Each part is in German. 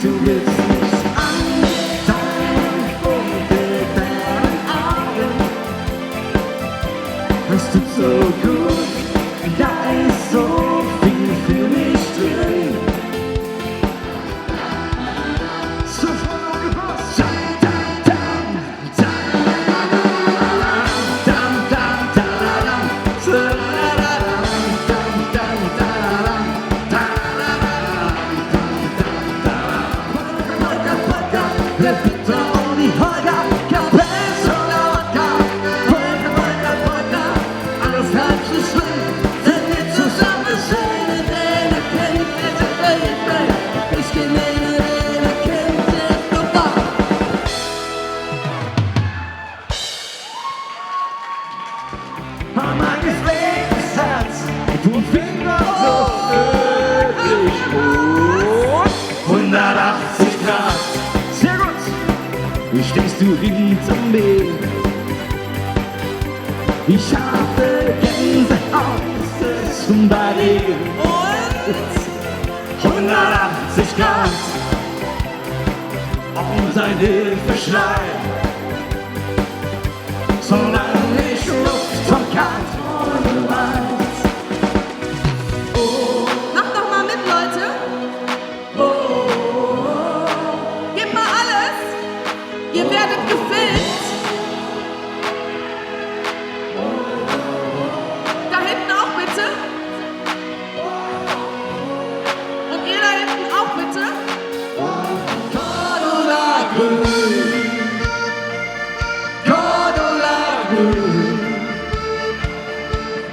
Du willst nicht an deinen unbekannten Augen. Das tut so gut, da ist so viel für mich drin. So voll gepasst. Stehst du hinterm Meer? Ich habe Gänsehaut, es ist schon bei dir. Und 180 Grad und ein Hilfeschrei. Solange ich Luft von Kant und weiß. Oh. Macht doch mal mit, Leute. Gebt mal alles. Ihr werdet gefilmt. Da hinten auch bitte. Und ihr da hinten auch bitte. Cordula grün. Cordula grün.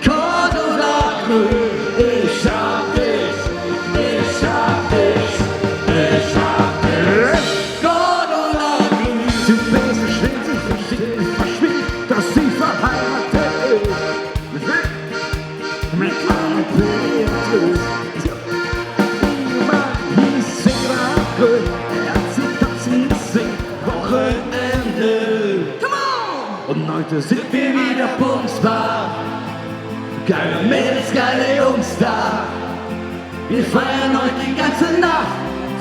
Cordula grün. Ich hab dich. Ich hab dich. Ich hab dich. Cordula grün. Du bist so schön, sie versteht, verschwiegt, dass sie verheiratet ist. Mit meinem Peter. Wochenende. Come on! Und heute sind wir wieder bumsbar. Geile Mädels, geile Jungs da. Wir feiern heute die ganze Nacht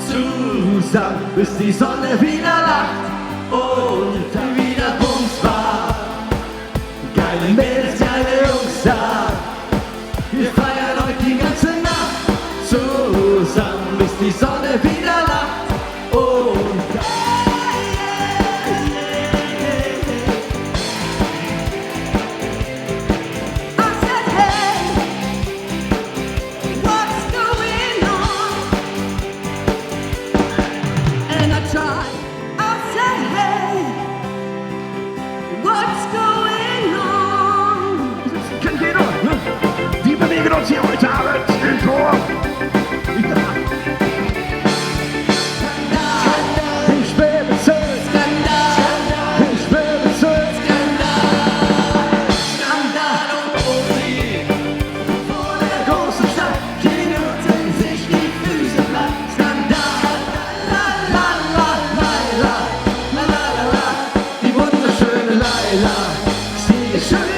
zusammen, bis die Sonne wieder lacht. Und dann wieder bumsbar. Geile Mädels, geile Jungs da. Wir feiern heute die ganze Nacht zusammen, bis die Sonne wieder lacht. Und wir bewegen uns hier heute Abend in Thorr. Ich bin bezahlt. Ich bin bezahlt. Skandal und Musik. Vor der großen Stadt knüpfen sich die Füße platt. Skandal. La la la la la la la la. Die wunderschöne Laila. Sie ist schön.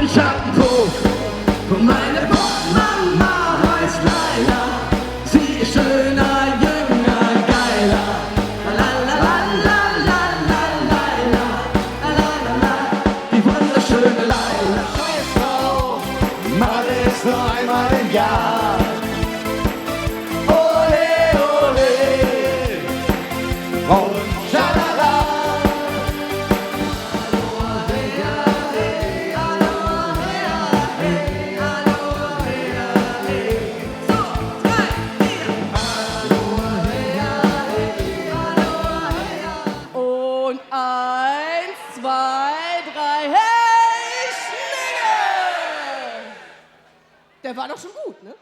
Ich hab einen Puff und meine Puffmama heißt Laila. Sie ist schöner, jünger, geiler. La la la la la la Laila. La la la la, die wunderschöne Laila. Scheiß drauf, Malle ist nur einmal im Jahr. Ole, ole, und schalala. Und 1, 2, 3, hey, Schnee! Der war doch schon gut, ne?